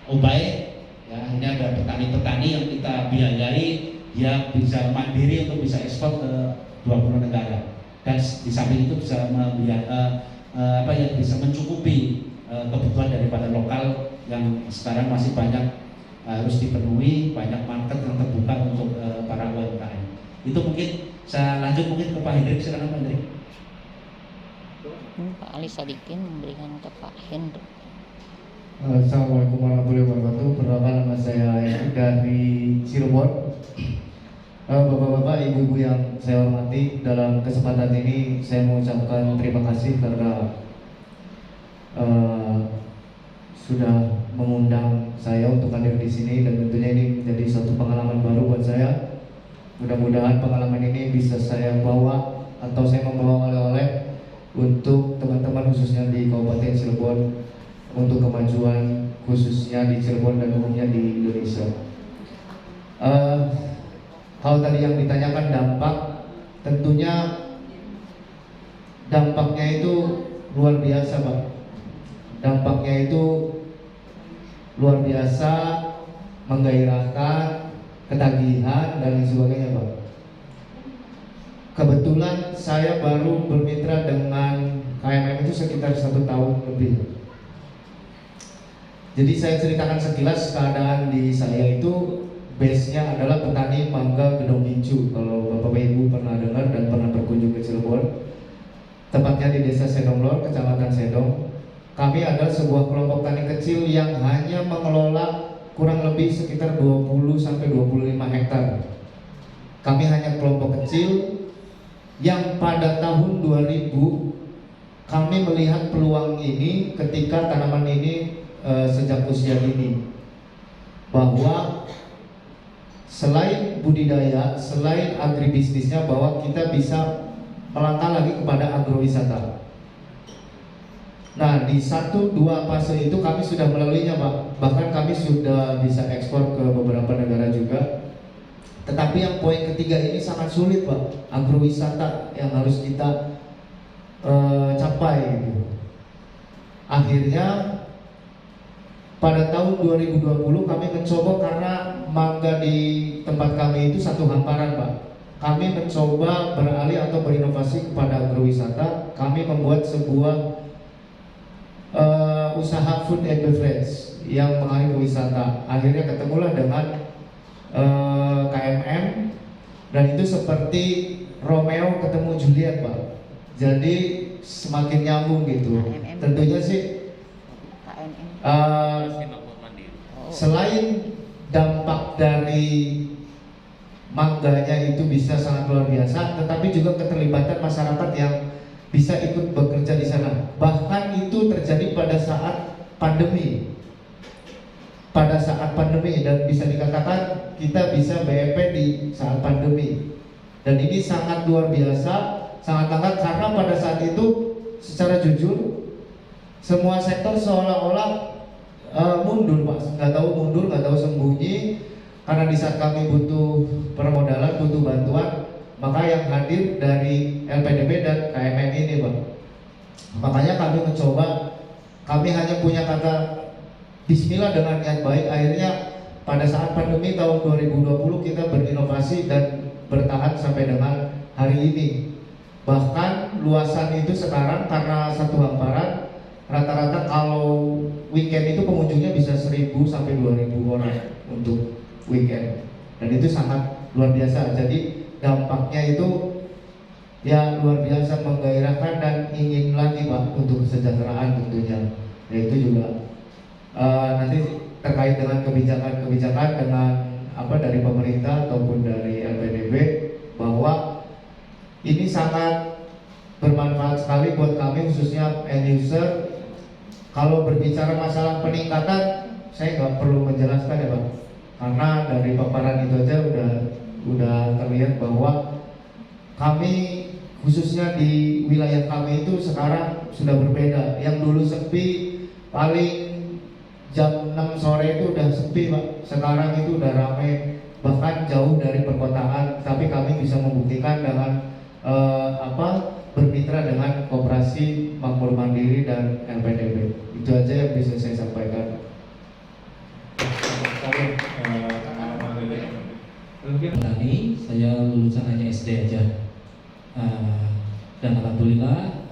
baik ya, ini ada petani-petani yang kita biayai dia bisa mandiri untuk bisa ekspor ke 20 negara, dan di samping itu bisa bisa mencukupi kebutuhan daripada lokal yang sekarang masih banyak harus dipenuhi, banyak market yang terbuka untuk para UMKM. Itu mungkin saya lanjut mungkin ke Pak Hendrik, silakan Pak Hendrik. Pak Ali Sadikin memberikan ke Pak Hendrik. Assalamualaikum warahmatullahi wabarakatuh. Perkenalkan, nama saya Hendrik dari Cirebon. Bapak-bapak, ibu-ibu yang saya hormati, dalam kesempatan ini saya mengucapkan terima kasih karena sudah mengundang saya untuk hadir di sini, dan tentunya ini menjadi suatu pengalaman baru buat saya. Mudah-mudahan pengalaman ini bisa saya bawa atau saya membawa oleh-oleh untuk teman-teman khususnya di Kabupaten Cirebon, untuk kemajuan khususnya di Cirebon dan umumnya di Indonesia. Hal tadi yang ditanyakan dampak, tentunya dampaknya itu luar biasa, Pak. Dampaknya itu luar biasa, menggairahkan, ketagihan dan lain sebagainya, Pak. Kebetulan saya baru bermitra dengan KMM itu sekitar 1 tahun lebih. Jadi saya ceritakan sekilas keadaan di saya itu, base-nya adalah petani mangga Gedong Gincu. Kalau Bapak Ibu pernah dengar dan pernah berkunjung ke Cirebon, tepatnya di Desa Sedonglor, Kecamatan Sedong. Kami adalah sebuah kelompok tani kecil yang hanya mengelola kurang lebih sekitar 20-25 hektar. Kami hanya kelompok kecil yang pada tahun 2000 kami melihat peluang ini ketika tanaman ini sejak usia dini, bahwa selain budidaya, selain agribisnisnya, bahwa kita bisa melangkah lagi kepada agrowisata. Nah, di 1-2 fase itu kami sudah melaluinya, Pak. Bahkan kami sudah bisa ekspor ke beberapa negara juga. Tetapi yang poin ketiga ini sangat sulit, Pak. Agrowisata yang harus kita capai gitu. Akhirnya pada tahun 2020 kami mencoba, karena mangga di tempat kami itu satu hamparan, Pak. Kami mencoba beralih atau berinovasi kepada agrowisata. Kami membuat sebuah usaha food and beverage yang mengalih ke wisata. Akhirnya ketemulah dengan KMM, dan itu seperti Romeo ketemu Juliet, Pak. Jadi semakin nyambung gitu. Tentunya sih selain dampak dari mangganya itu bisa sangat luar biasa, tetapi juga keterlibatan masyarakat yang bisa ikut bekerja di sana. Bahkan itu terjadi pada saat pandemi. Pada saat pandemi, dan bisa dikatakan kita bisa BEP di saat pandemi. Dan ini sangat luar biasa, sangat langka, karena pada saat itu secara jujur semua sektor seolah-olah mundur, Pak. Nggak tahu mundur, nggak tahu sembunyi. Karena di saat kami butuh permodalan, butuh bantuan, maka yang hadir dari LPDB dan KMM ini, Pak. Makanya kami mencoba, kami hanya punya kata Bismillah dengan niat baik. Akhirnya pada saat pandemi tahun 2020 kita berinovasi dan bertahan sampai dengan hari ini. Bahkan luasan itu sekarang karena satu hamparan, rata-rata kalau weekend itu pengunjungnya bisa 1.000 sampai 2.000 orang untuk weekend, dan itu sangat luar biasa. Jadi dampaknya itu ya luar biasa, menggairahkan dan ingin lagi, Pak, untuk kesejahteraan tentunya. Yaitu juga nanti terkait dengan kebijakan-kebijakan dengan dari pemerintah ataupun dari LPDB, bahwa ini sangat bermanfaat sekali buat kami khususnya end user. Kalau berbicara masalah peningkatan, saya nggak perlu menjelaskan ya, Pak, karena dari paparan itu aja udah terlihat bahwa kami khususnya di wilayah kami itu sekarang sudah berbeda. Yang dulu sepi, paling jam 6 sore itu udah sepi, Pak. Sekarang itu udah ramai, bahkan jauh dari perkotaan. Tapi kami bisa membuktikan dengan bermitra dengan Koperasi Makmur Mandiri dan LPDB. Itu aja yang bisa saya sampaikan. lulusan hanya SD aja. Dan alhamdulillah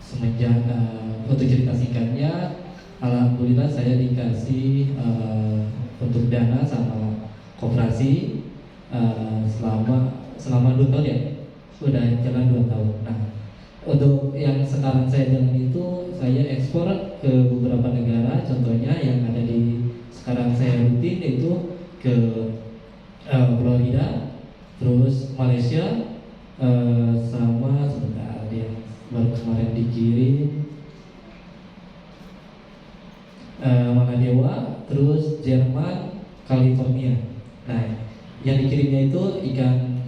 semenjak untuk cerita singkatnya, alhamdulillah saya dikasih untuk dana sama koperasi selama 2 tahun ya, sudah jalan 2 tahun. Nah, untuk yang sekarang saya jalan itu saya ekspor ke beberapa negara, contohnya yang ada di sekarang saya rutin itu ke Florida, terus Malaysia, sama sebentar yang baru kemarin dikirim Maladewa, terus Jerman, California. Nah, yang dikirimnya itu ikan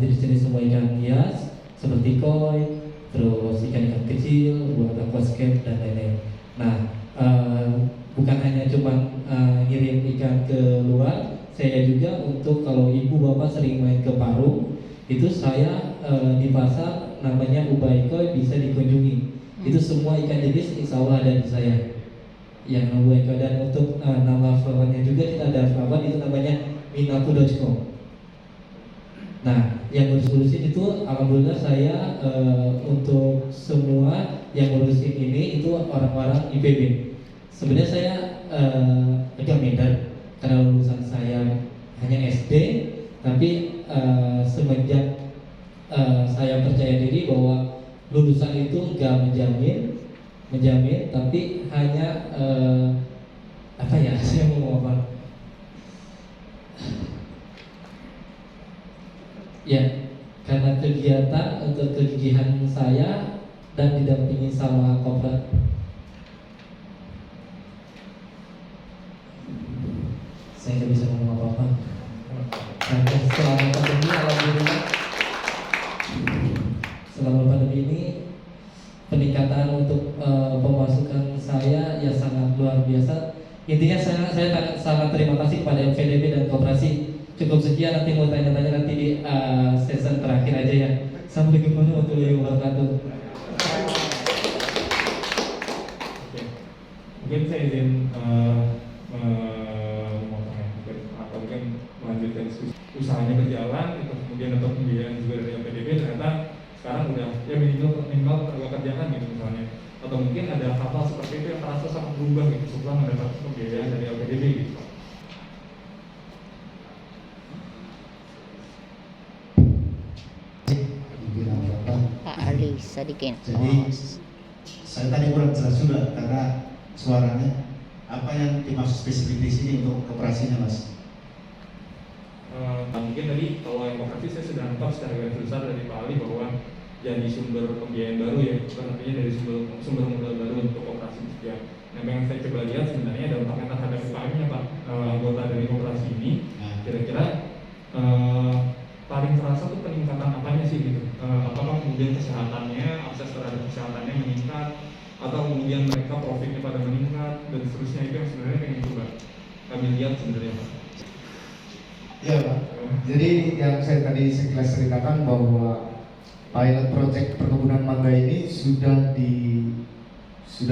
jenis-jenis semua ikan hias seperti koi, terus ikan-ikan kecil buat aquascape dan lain-lain. Nah, bukan hanya cuma ngirim ikan ke luar, saya juga untuk kalau ibu bapak sering main ke Parung, itu saya di pasar namanya Ubay Koi bisa dikunjungi. Itu semua ikan jenis insya Allah ada di saya. Yang Ubay Koi, dan untuk nama flowernya juga kita ada flower itu namanya Minaku.com. Nah, yang ngurus-ngurusin itu alhamdulillah saya untuk semua yang ngurusin ini itu orang-orang IPB. Sebenarnya saya agak minder karena lulusan saya hanya SD, tapi semenjak saya percaya diri bahwa lulusan itu nggak menjamin, tapi hanya apa ya, saya mau ngomong apa? Ya, karena kegiatan untuk kegigihan saya dan didampingi sama kopra. Saya nggak bisa ngomong apa-apa. Nah, selama pandemi, alhamdulillah, selama pandemi ini peningkatan untuk pemasukan saya ya sangat luar biasa. Intinya saya sangat terima kasih kepada MVDB dan koperasi. Cukup sekian, nanti mau tanya-tanya nanti di season terakhir aja ya. Assalamualaikum warahmatullahi wabarakatuh. Mungkin saya izin atau mungkin melanjutkan diskusi. Usahanya berjalan, itu kemudian untuk pembiayaan juga dari LPDB, ternyata sekarang udah ya minimal tenaga kerjaan gitu misalnya. Atau mungkin ada hal-hal seperti itu yang terasa sangat berubah gitu setelah mendapat pembiayaan dari LPDB gitu. Pak Ali Sadikin. Jadi saya tadi kurang jelas juga karena suaranya. Apa yang dimaksud spesifik di sini untuk koperasinya, Mas? Mungkin tadi kalau yang koperasi saya sudah nangkap secara garis besar dari Pak Ali bahwa jadi sumber pembiayaan baru ya, bukan artinya dari sumber modal baru untuk koperasi ya. Nah, yang saya coba lihat sebenarnya dampaknya terhadap UKM-nya Pak, anggota dari koperasi ini, kira-kira paling terasa tuh peningkatan apanya sih gitu? Apakah kemudian kesehatannya, akses terhadap kesehatannya meningkat, atau kemudian mereka profitnya pada meningkat dan seterusnya, itu yang sebenarnya pengen coba kami lihat sebenarnya Pak. Ya Pak. Jadi yang saya tadi sekilas ceritakan bahwa pilot project perkebunan mangga ini sudah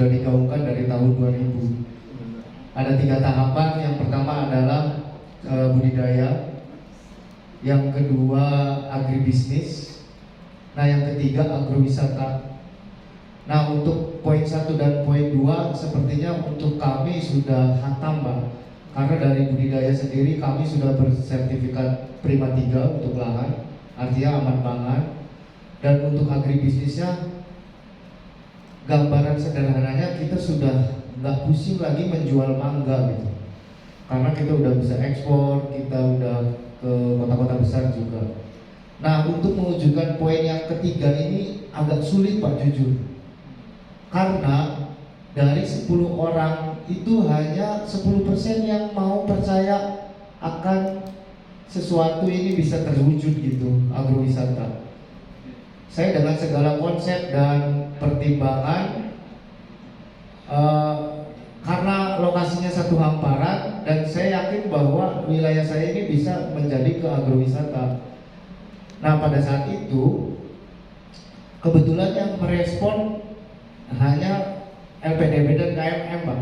digaungkan dari tahun 2000. Ada 3 tahapan. Yang pertama adalah budidaya, yang kedua agribisnis, nah yang ketiga agrowisata. Nah, untuk poin 1 dan poin 2 sepertinya untuk kami sudah hatam, Pak. Karena dari budidaya sendiri kami sudah bersertifikat Prima 3 untuk lahan, artinya aman pangan. Dan untuk agribisnisnya, gambaran sederhananya kita sudah nggak pusing lagi menjual mangga gitu. Karena kita udah bisa ekspor, kita udah ke kota-kota besar juga. Nah, untuk mewujudkan poin yang ketiga ini agak sulit Pak, jujur. Karena dari 10 orang itu hanya 10% yang mau percaya akan sesuatu ini bisa terwujud gitu, agrowisata. Saya dengan segala konsep dan pertimbangan, karena lokasinya satu hamparan dan saya yakin bahwa wilayah saya ini bisa menjadi ke agrowisata. Nah, pada saat itu kebetulan yang merespon hanya LPDB dan KMM, Pak.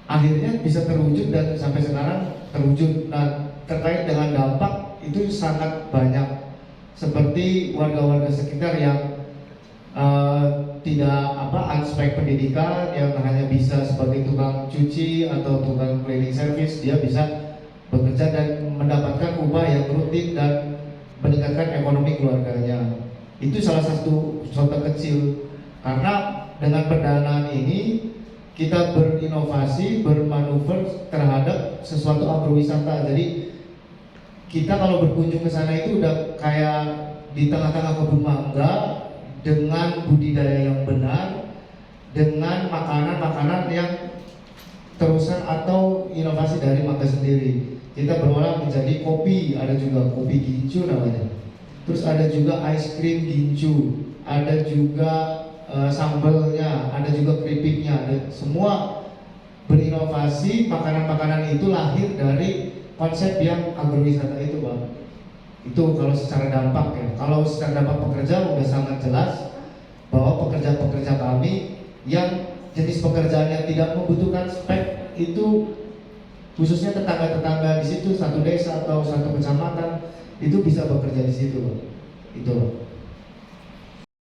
Akhirnya bisa terwujud dan sampai sekarang terwujud. Nah, terkait dengan dampak, itu sangat banyak, seperti warga-warga sekitar yang tidak aspek pendidikan, yang hanya bisa sebagai tukang cuci atau tukang cleaning service, dia bisa bekerja dan mendapatkan upah yang rutin dan meningkatkan ekonomi keluarganya. Itu salah satu contoh kecil, karena dengan pendanaan ini kita berinovasi, bermanuver terhadap sesuatu agrowisata. Jadi kita kalau berkunjung ke sana itu udah kayak di tengah-tengah kebun mangga dengan budidaya yang benar, dengan makanan-makanan yang terusan atau inovasi dari mangga sendiri. Kita berolah menjadi kopi, ada juga kopi gincu namanya. Terus ada juga ice cream gincu, ada juga sambalnya, ada juga keripiknya, ada semua berinovasi. Makanan-makanan itu lahir dari konsep yang agrowisata itu, Bang. Itu kalau secara dampak ya. Kalau secara dampak pekerja udah sangat jelas bahwa pekerja-pekerja kami yang jenis pekerjaan yang tidak membutuhkan spek itu, khususnya tetangga-tetangga di situ, satu desa atau satu kecamatan itu bisa bekerja di situ, Bang. Itu.